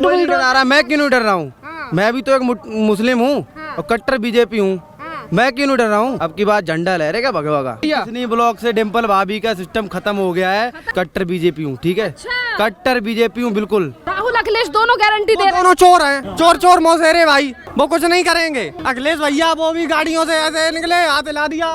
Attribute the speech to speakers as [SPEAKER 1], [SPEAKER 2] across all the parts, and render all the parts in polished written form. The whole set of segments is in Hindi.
[SPEAKER 1] नहीं डरा रहा, मैं क्यों नहीं डर रहा हूँ? मैं भी तो एक मुस्लिम हूँ और कट्टर बीजेपी हूँ, मैं क्यों नहीं डर रहा हूँ? अब की बात झंडा लहरेगा भगवागा। किसनी ब्लॉक से डिम्पल भाभी का सिस्टम खत्म हो गया है, कट्टर बीजेपी हूँ, ठीक है, कट्टर बीजेपी हूँ बिल्कुल।
[SPEAKER 2] राहुल अखिलेश दोनों गारंटी दे रहे हैं।
[SPEAKER 3] दोनों चोर हैं, चोर चोर मौसेरे भाई, वो कुछ नहीं करेंगे। अखिलेश भैया वो भी गाड़ियों से ऐसे निकले, हाथ हिला दिया,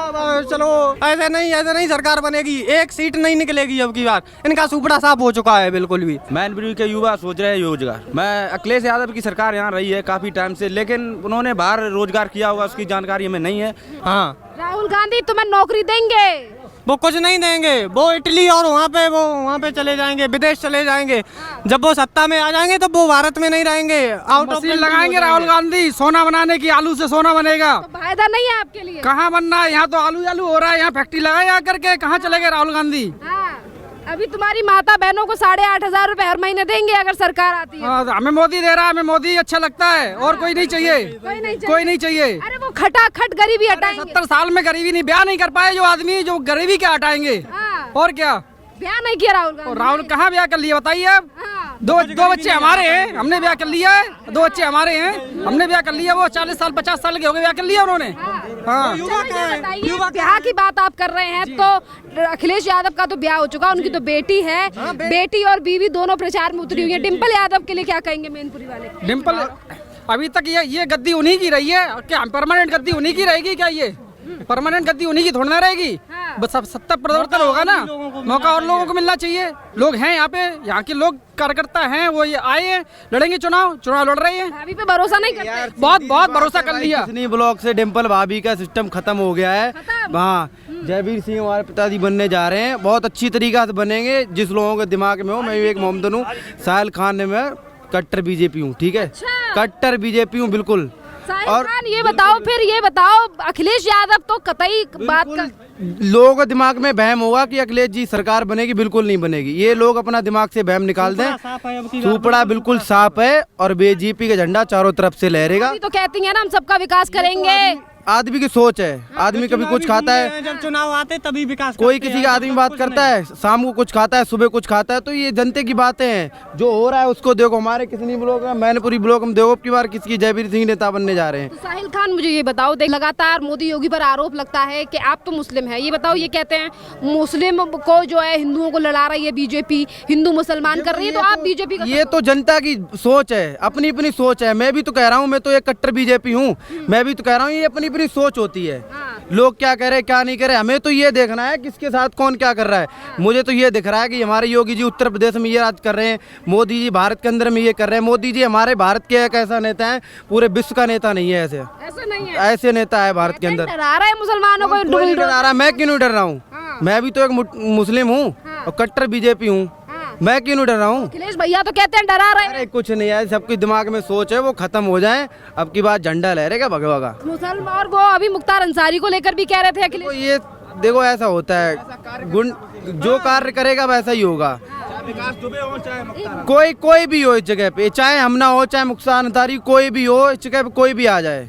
[SPEAKER 3] चलो ऐसे नहीं सरकार बनेगी, एक सीट नहीं निकलेगी अब की बार। इनका सुपड़ा साफ हो चुका है बिल्कुल भी।
[SPEAKER 4] मैनपुरी के युवा सोच रहे हैं रोजगार। मैं अखिलेश यादव की सरकार यहाँ रही है काफी टाइम से, लेकिन उन्होंने बाहर रोजगार किया होगा उसकी जानकारी हमें नहीं है।
[SPEAKER 3] हाँ,
[SPEAKER 2] राहुल गांधी तुम्हें नौकरी देंगे?
[SPEAKER 3] वो कुछ नहीं देंगे, वो इटली और वहाँ पे चले जाएंगे, विदेश चले जाएंगे। जब वो सत्ता में आ जाएंगे तो वो भारत में नहीं रहेंगे, आउट ऑफ
[SPEAKER 5] लगाएंगे राहुल गांधी सोना बनाने की, आलू से सोना बनेगा।
[SPEAKER 2] तो फायदा नहीं है आपके लिए?
[SPEAKER 5] कहाँ बनना है, यहाँ तो आलू हो रहा है, यहाँ फैक्ट्री लगाए यहाँ करके, कहाँ चले गए राहुल गांधी?
[SPEAKER 2] हाँ, अभी तुम्हारी माता बहनों को 8,500 रुपए हर महीने देंगे अगर सरकार आती है।
[SPEAKER 5] हाँ, हमें मोदी दे रहा है, हमें मोदी अच्छा लगता है और कोई नहीं चाहिए, कोई नहीं चाहिए।
[SPEAKER 2] अरे वो खटाखट गरीबी हटाएंगे।
[SPEAKER 5] 70 साल में गरीबी नहीं, ब्याह नहीं कर पाए जो आदमी, जो गरीबी क्या हटाएंगे?
[SPEAKER 2] हाँ।
[SPEAKER 5] और क्या
[SPEAKER 2] ब्याह नहीं किया राहुल गांधी?
[SPEAKER 5] राहुल कहाँ ब्याह कर लिया बताइए आप?
[SPEAKER 2] हाँ।
[SPEAKER 5] दो बच्चे हमारे हैं, हमने ब्याह कर लिया है, 2 बच्चे हमारे हैं, हमने ब्याह कर लिया। वो 40 साल 50 साल के हो गए, ब्याह कर लिया उन्होंने। हाँ,
[SPEAKER 2] चलो ये बताइए, ब्याह की बात आप कर रहे हैं तो अखिलेश यादव का तो ब्याह हो चुका, उनकी तो बेटी है, बेटी और बीवी दोनों प्रचार में उतरी हुई है। डिम्पल यादव के लिए क्या कहेंगे मैनपुरी वाले?
[SPEAKER 5] डिम्पल अभी तक ये गद्दी उन्हीं की रही है, क्या परमानेंट गद्दी उन्हीं की रहेगी? क्या ये परमानेंट गद्दी उन्हीं की थोड़ी ना रहेगी? बस अब सत्ता परिवर्तन होगा ना, मौका और लोगों को मिलना चाहिए। लोग हैं यहाँ पे, यहाँ के लोग कार्यकर्ता हैं, वो ये आए हैं, लड़ेंगे चुनाव लड़ रहे हैं।
[SPEAKER 2] भाभी पे भरोसा नहीं करते?
[SPEAKER 1] बहुत
[SPEAKER 5] भरोसा कर लिया।
[SPEAKER 1] किसनी ब्लॉक से डिम्पल भाभी का सिस्टम खत्म हो गया है। हाँ, जयवीर सिंह हमारे पिताजी बनने जा रहे हैं, बहुत अच्छी तरीका से बनेंगे। जिस लोगों के दिमाग में हो, मैं भी एक मोहम्मदन हूँ, साहिल खान में कट्टर बीजेपी हूँ, ठीक है, कट्टर बीजेपी हूँ बिल्कुल।
[SPEAKER 2] और खान ये बताओ, फिर ये बताओ, अखिलेश यादव तो कतई बात का
[SPEAKER 1] लोगों के दिमाग में वहम होगा कि अखिलेश जी सरकार बनेगी, बिल्कुल नहीं बनेगी। ये लोग अपना दिमाग से वहम निकाल दें, सुपड़ा बिल्कुल साफ है और बीजेपी का झंडा चारों तरफ से लहरेगा।
[SPEAKER 2] तो कहती है ना हम सबका विकास करेंगे।
[SPEAKER 1] आदमी की सोच है, आदमी कभी कुछ खाता है,
[SPEAKER 3] जब चुनाव आते तभी विकास
[SPEAKER 1] कोई किसी का आदमी बात करता है, शाम को कुछ खाता है, सुबह कुछ खाता है, तो ये जनते की बातें हैं। जो हो रहा है उसको देखो, हमारे किसनी ब्लॉक में, मैनपुरी ब्लॉक में देखो, की बार किसकी जयवीर सिंह नेता बनने जा रहे हैं।
[SPEAKER 2] तो साहिल खान मुझे ये बताओ, देख लगातार मोदी योगी पर आरोप लगता है कि आप तो मुस्लिम हैं, ये बताओ, ये कहते हैं मुस्लिम को जो है हिंदुओं को लड़ा रही है बीजेपी, हिंदू मुसलमान कर रही है, तो आप बीजेपी का?
[SPEAKER 1] ये तो जनता की सोच है, अपनी अपनी सोच है। मैं भी तो कह रहा हूँ, मैं तो एक कट्टर बीजेपी हूँ, मैं भी तो कह रहा हूँ, ये अपनी अपनी सोच होती है। लोग क्या कह रहे हैं क्या नहीं कह रहे, हमें तो ये देखना है किसके साथ कौन क्या कर रहा है। मुझे तो ये दिख रहा है कि हमारे योगी जी उत्तर प्रदेश में ये राज कर रहे हैं, मोदी जी भारत के अंदर में ये कर रहे हैं। मोदी जी हमारे भारत के एक ऐसा नेता है, पूरे विश्व का नेता नहीं है,
[SPEAKER 2] ऐसा नहीं है,
[SPEAKER 1] ऐसे नेता है भारत के अंदर।
[SPEAKER 2] डरा रहा है मुसलमानों को?
[SPEAKER 1] कोई नहीं डरा रहा, मैं क्यों नहीं डर रहा हूँ? मैं भी तो एक मुस्लिम हूँ और कट्टर बीजेपी हूँ, मैं क्यों नहीं डर रहा हूँ?
[SPEAKER 2] अखिलेश भैया तो कहते हैं डरा रहे हैं।
[SPEAKER 1] अरे कुछ नहीं है, सबके दिमाग में सोच है, वो खत्म हो जाए। अब की बात झंडा लहरेगा भगवागा।
[SPEAKER 2] मुसलमान और वो अभी मुख्तार अंसारी को लेकर भी कह रहे थे अखिलेश।
[SPEAKER 1] तो ये देखो ऐसा होता है, जो कार्य करेगा वैसा ही होगा। कोई भी हो इस जगह पे, चाहे हम ना हो, चाहे मुख्तार अंसारी, कोई भी हो इस जगह पे, कोई भी आ जाए,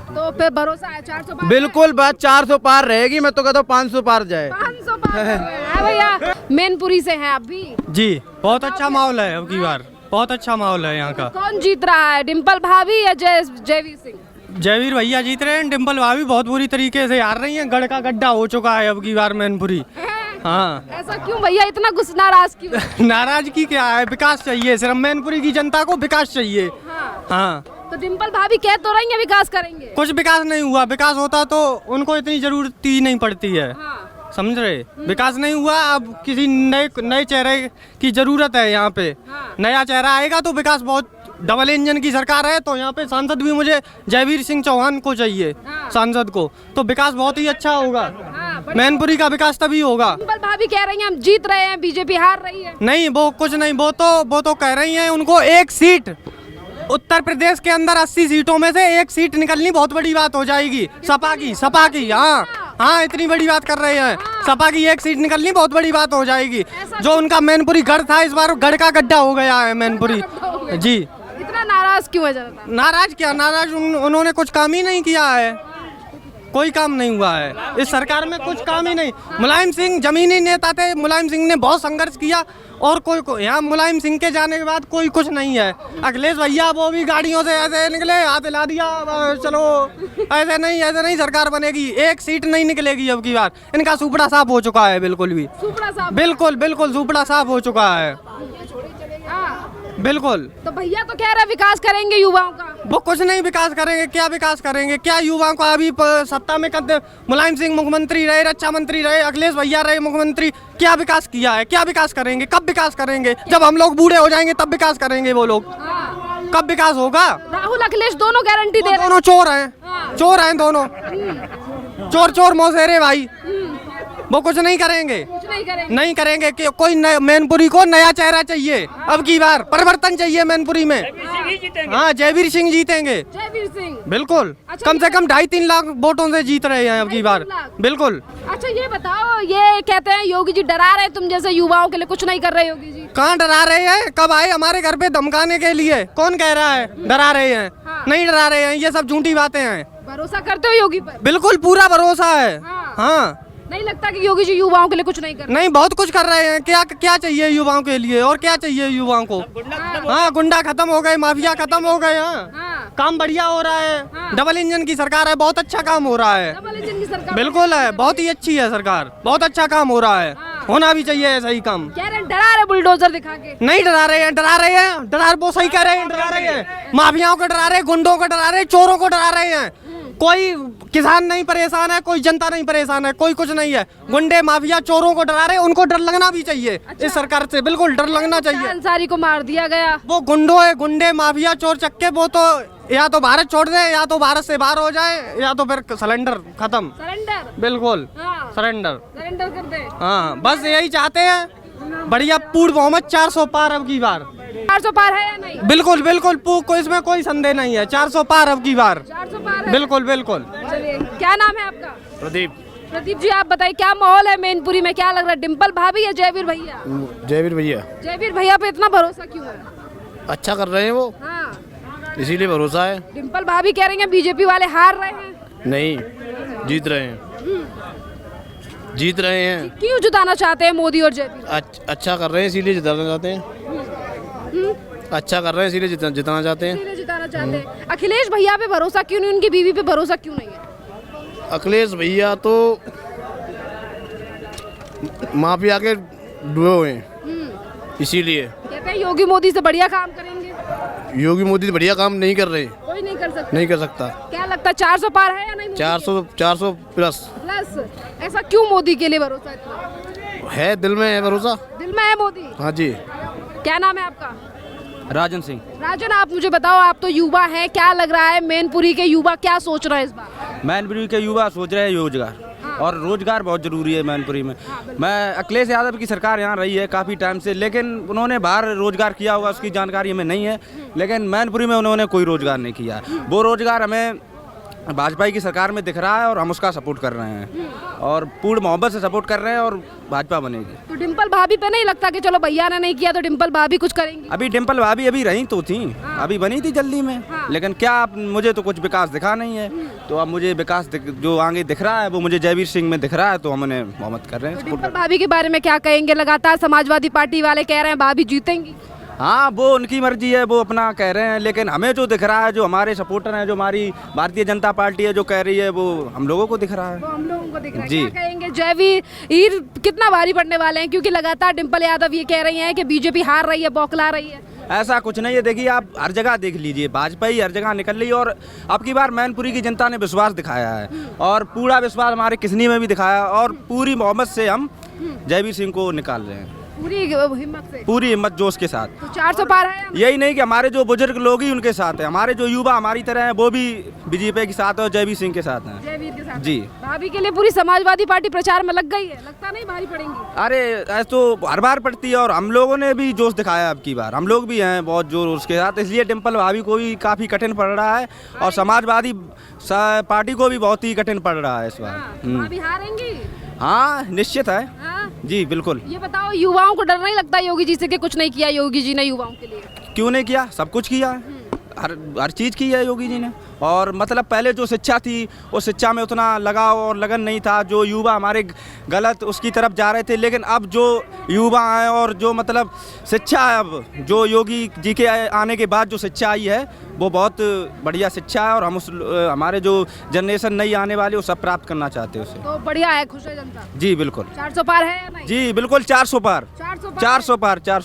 [SPEAKER 2] तो फिर भरोसा है 400 पार?
[SPEAKER 1] बिल्कुल बात 400 पार रहेगी। मैं तो कहता हूँ 500 पार जाए।
[SPEAKER 2] 500 पार है भैया। मैनपुरी से हैं आप भी?
[SPEAKER 3] जी, बहुत अच्छा माहौल है अब की बार, बहुत अच्छा माहौल है यहाँ का।
[SPEAKER 2] कौन जीत रहा है, डिम्पल भाभी या जयवीर सिंह?
[SPEAKER 3] जयवीर भैया जीत रहे हैं, डिम्पल भाभी बहुत बुरी तरीके से हार रही हैं। गढ़ का गड्ढा हो चुका है अब की बार मैनपुरी। हाँ,
[SPEAKER 2] ऐसा क्यों भैया, इतना गुस्सा नाराज क्यों?
[SPEAKER 3] नाराजगी क्या है, विकास चाहिए, सिर्फ मैनपुरी की जनता को विकास चाहिए। हाँ,
[SPEAKER 2] तो डिम्पल भाभी कह तो रही है विकास करेंगे,
[SPEAKER 3] कुछ विकास नहीं हुआ। विकास होता तो उनको इतनी जरूरत ही नहीं पड़ती है, समझ रहे? विकास नहीं हुआ, अब किसी नए चेहरे की जरूरत है यहाँ पे। नया चेहरा आएगा तो विकास बहुत, डबल इंजन की सरकार है, तो यहाँ पे सांसद भी मुझे जयवीर सिंह चौहान को चाहिए, सांसद को, तो विकास बहुत ही अच्छा होगा। मैनपुरी का विकास तभी होगा।
[SPEAKER 2] डिम्पल भाभी कह रही हैं हम जीत रहे हैं, बीजेपी हार रही है।
[SPEAKER 3] नहीं, वो कुछ नहीं, वो तो कह रही हैं उनको एक सीट, उत्तर प्रदेश के अंदर 80 सीटों में से एक सीट निकलनी बहुत बड़ी बात हो जाएगी। सपा की हाँ, इतनी बड़ी बात कर रहे हैं। सपा की एक सीट निकलनी बहुत बड़ी बात हो जाएगी। जो उनका मैनपुरी गढ़ था, इस बार गढ़ का गड्ढा हो गया है मैनपुरी। जी,
[SPEAKER 2] इतना नाराज क्यों है जनता?
[SPEAKER 3] नाराज क्या, नाराज उन्होंने कुछ काम ही नहीं किया है। कोई काम नहीं हुआ है इस सरकार में, कुछ काम ही नहीं। मुलायम सिंह जमीनी नेता थे, मुलायम सिंह ने बहुत संघर्ष किया और कोई यहाँ मुलायम सिंह के जाने के बाद कोई कुछ नहीं है। अखिलेश भैया वो भी गाड़ियों से ऐसे निकले, हाथ हिला दिया, चलो ऐसे नहीं सरकार बनेगी, एक सीट नहीं निकलेगी अब की बार। इनका सुपड़ा साफ हो चुका है, बिल्कुल भी, बिल्कुल सुपड़ा साफ हो चुका है, बिल्कुल।
[SPEAKER 2] तो भैया तो कह रहे विकास करेंगे युवाओं का,
[SPEAKER 3] वो कुछ नहीं विकास करेंगे, क्या विकास करेंगे, क्या युवाओं को अभी सत्ता में करते। मुलायम सिंह मुख्यमंत्री रहे, रक्षा मंत्री रहे, अखिलेश भैया रहे मुख्यमंत्री, क्या विकास किया है, क्या विकास करेंगे, कब विकास करेंगे? जब हम लोग बूढ़े हो जाएंगे तब विकास करेंगे वो लोग, कब विकास होगा?
[SPEAKER 2] राहुल अखिलेश दोनों गारंटी दे रहे हैं।
[SPEAKER 3] दोनों चोर हैं, चोर हैं दोनों, चोर मौसेरे भाई, वो कुछ नहीं करेंगे, नहीं करेंगे कि कोई मैनपुरी को नया चेहरा चाहिए, अब की बार परिवर्तन चाहिए मैनपुरी में। हाँ, जयवीर सिंह जीतेंगे,
[SPEAKER 2] जयवीर सिंह,
[SPEAKER 3] बिल्कुल।
[SPEAKER 2] अच्छा,
[SPEAKER 3] कम से कम 2.5-3 लाख वोटों से जीत रहे हैं अब की बार, बिल्कुल।
[SPEAKER 2] अच्छा ये बताओ, ये कहते हैं योगी जी डरा रहे तुम जैसे युवाओं के लिए, कुछ नहीं कर रहे योगी जी।
[SPEAKER 3] कहाँ डरा रहे हैं? कब आए हमारे घर पे धमकाने के लिए? कौन कह रहा है डरा रहे हैं? नहीं डरा रहे हैं, ये सब झूठी बातें हैं।
[SPEAKER 2] भरोसा करते हो योगी पर? बिल्कुल
[SPEAKER 3] पूरा भरोसा है। हाँ,
[SPEAKER 2] नहीं लगता कि योगी जी युवाओं के लिए कुछ नहीं कर रहे?
[SPEAKER 3] नहीं, बहुत कुछ कर रहे हैं। क्या चाहिए युवाओं के लिए, और क्या चाहिए युवाओं को? हाँ, गुंडा खत्म हो गए, माफिया खत्म हो गए। हाँ, काम बढ़िया हो रहा है। डबल इंजन की सरकार है, बहुत अच्छा काम हो रहा है।
[SPEAKER 2] डबल इंजन की सरकार
[SPEAKER 3] बिल्कुल है, बहुत ही अच्छी है सरकार, बहुत अच्छा काम हो रहा है। होना भी चाहिए ऐसा ही काम।
[SPEAKER 2] कह रहे डरा रहे बुलडोजर दिखा के?
[SPEAKER 3] नहीं डरा रहे हैं, वो सही कह रहे हैं, डरा रहे हैं। माफियाओं को डरा रहे हैं, गुंडों को डरा रहे हैं, चोरों को डरा रहे हैं। कोई किसान नहीं परेशान है, कोई जनता नहीं परेशान है, कोई कुछ नहीं है। गुंडे माफिया चोरों को डरा रहे हैं, उनको डर लगना भी चाहिए। इस सरकार से बिल्कुल डर लगना चाहिए।
[SPEAKER 2] अंसारी को मार दिया गया,
[SPEAKER 3] वो गुंडे माफिया चोर चक्के, वो तो या तो भारत छोड़ दे, या तो भारत से बाहर हो जाए, या तो फिर सरेंडर, खत्म,
[SPEAKER 2] सरेंडर,
[SPEAKER 3] बिल्कुल
[SPEAKER 2] सरेंडर कर दे।
[SPEAKER 3] हाँ, बस यही चाहते हैं। बढ़िया पूर्ण बहुमत 400 पार अब की बार।
[SPEAKER 2] 400 पार है या नहीं?
[SPEAKER 3] बिल्कुल इसमें कोई संदेह नहीं है, 400 पार अब की बार।
[SPEAKER 2] 400 पार है?
[SPEAKER 3] बिल्कुल।
[SPEAKER 2] चलिए, क्या नाम है आपका?
[SPEAKER 6] प्रदीप
[SPEAKER 2] जी, आप बताइए क्या माहौल है मैनपुरी में, क्या लग रहा है, डिम्पल भाभी या जयवीर भैया? जयवीर भैया पे इतना भरोसा क्यों है?
[SPEAKER 6] अच्छा कर रहे हैं वो,
[SPEAKER 2] हाँ,
[SPEAKER 6] इसीलिए भरोसा है।
[SPEAKER 2] डिम्पल भाभी कह रही हैं बीजेपी वाले हार रहे हैं।
[SPEAKER 6] नहीं, जीत रहे हैं।
[SPEAKER 2] क्यों जिताना चाहते हैं मोदी और जयवीर?
[SPEAKER 6] अच्छा कर रहे हैं इसीलिए जिताना चाहते हैं। अच्छा कर रहे हैं इसीलिए जिताना चाहते हैं।
[SPEAKER 2] इसीलिए जिताना चाहते हैं। अखिलेश भैया पे भरोसा क्यों नहीं, उनकी बीवी पे भरोसा क्यों नहीं है?
[SPEAKER 6] अखिलेश भैया तो माफिया के डुए हुए हैं, इसीलिए
[SPEAKER 2] कहते हैं योगी मोदी से बढ़िया काम करेंगे।
[SPEAKER 6] योगी मोदी बढ़िया काम नहीं कर रहे,
[SPEAKER 2] कोई नहीं कर सकता।
[SPEAKER 6] नहीं कर सकता।
[SPEAKER 2] क्या लगता है 400 पार है या नहीं?
[SPEAKER 6] 400 प्लस।
[SPEAKER 2] ऐसा क्यों मोदी के लिए भरोसा इतना
[SPEAKER 6] है? दिल में है भरोसा,
[SPEAKER 2] दिल में है मोदी।
[SPEAKER 6] हाँ जी।
[SPEAKER 2] क्या नाम है आपका?
[SPEAKER 4] राजन सिंह।
[SPEAKER 2] राजन, आप मुझे बताओ, आप तो युवा हैं, क्या लग रहा है मैनपुरी के युवा क्या सोच रहे हैं इस बार?
[SPEAKER 4] मैनपुरी के युवा सोच रहे हैं रोजगार, और रोजगार बहुत जरूरी है मैनपुरी में। मैं अखिलेश यादव की सरकार यहाँ रही है काफ़ी टाइम से, लेकिन उन्होंने बाहर रोजगार किया होगा उसकी जानकारी हमें नहीं है, लेकिन मैनपुरी में उन्होंने कोई रोजगार नहीं किया। वो रोजगार हमें भाजपा की सरकार में दिख रहा है और हम उसका सपोर्ट कर रहे हैं, और पूर्ण मोहब्बत से सपोर्ट कर रहे हैं, और भाजपा बनेगी।
[SPEAKER 2] तो डिम्पल भाभी पे नहीं लगता कि चलो भैया ने नहीं किया तो डिम्पल भाभी कुछ करेंगी?
[SPEAKER 4] अभी डिम्पल भाभी अभी रही तो थी, अभी बनी थी जल्दी में, लेकिन क्या मुझे तो कुछ विकास दिखा नहीं है। तो अब मुझे विकास जो आगे दिख रहा है वो मुझे जयवीर सिंह में दिख रहा है, तो हम उन्हें मोहम्मत कर रहे हैं।
[SPEAKER 2] डिम्पल भाभी के बारे में क्या कहेंगे? लगातार समाजवादी पार्टी वाले कह रहे हैं भाभी जीतेंगी।
[SPEAKER 4] हाँ, वो उनकी मर्जी है, वो अपना कह रहे हैं, लेकिन हमें जो दिख रहा है, जो हमारे सपोर्टर हैं, जो हमारी भारतीय जनता पार्टी है जो कह रही है, वो हम लोगों को दिख रहा है।
[SPEAKER 2] वो हम लोगों को दिख रहा है।
[SPEAKER 4] जी।
[SPEAKER 2] क्या कहेंगे जयवीर कितना भारी पड़ने वाले हैं, क्योंकि लगातार डिम्पल यादव ये कह रही हैं कि बीजेपी हार रही है, बौखला रही है?
[SPEAKER 4] ऐसा कुछ नहीं है, देखिए आप हर जगह देख लीजिए, भाजपा ही हर जगह निकल रही है, और अब की बार मैनपुरी की जनता ने विश्वास दिखाया है, और पूरा विश्वास हमारे किसनी में भी दिखाया, और पूरी मोहब्बत से हम जयवीर सिंह को निकाल रहे हैं,
[SPEAKER 2] पूरी हिम्मत से,
[SPEAKER 4] पूरी हिम्मत जोश के साथ।
[SPEAKER 2] तो 400 पार है?
[SPEAKER 4] यही नहीं कि हमारे जो बुजुर्ग लोग ही उनके साथ हैं, हमारे जो युवा हमारी तरह हैं वो भी बीजेपी के साथ है और जयवीर सिंह के साथ हैं।
[SPEAKER 2] जयवीर के साथ
[SPEAKER 4] जी।
[SPEAKER 2] भाभी के लिए पूरी समाजवादी पार्टी प्रचार में लग गई है, लगता नहीं भारी पड़ेंगी?
[SPEAKER 4] अरे ऐसे तो हर बार पड़ती है, और हम लोगों ने भी जोश दिखाया अब की बार, हम लोग भी हैं बहुत जोर उसके साथ, इसलिए डिम्पल भाभी को भी काफ़ी कठिन पड़ रहा है, और समाजवादी पार्टी को भी बहुत ही कठिन पड़ रहा है इस बार।
[SPEAKER 2] भाभी हारेंगी?
[SPEAKER 4] हाँ, निश्चित है।
[SPEAKER 2] हाँ?
[SPEAKER 4] जी बिल्कुल।
[SPEAKER 2] ये बताओ, युवाओं को डर नहीं लगता योगी जी से कि कुछ नहीं किया योगी जी ने युवाओं के लिए?
[SPEAKER 4] क्यों नहीं किया, सब कुछ किया है। हर चीज़ की है योगी जी ने। और मतलब पहले जो शिक्षा थी उस शिक्षा में उतना लगाव और लगन नहीं था, जो युवा हमारे गलत उसकी तरफ जा रहे थे। लेकिन अब जो युवा हैं और जो मतलब शिक्षा है, अब जो योगी जी के आने के बाद जो शिक्षा आई है वो बहुत बढ़िया शिक्षा है, और हम हमारे जो जनरेशन नई आने वाली वो सब प्राप्त करना चाहते हैं उसे।
[SPEAKER 2] तो बढ़िया है, खुश है जनता।
[SPEAKER 4] जी बिल्कुल।
[SPEAKER 2] 400 पार है या नहीं?
[SPEAKER 4] जी बिल्कुल 400 पार,
[SPEAKER 2] 400 पार
[SPEAKER 4] 400 पार, 400 पार।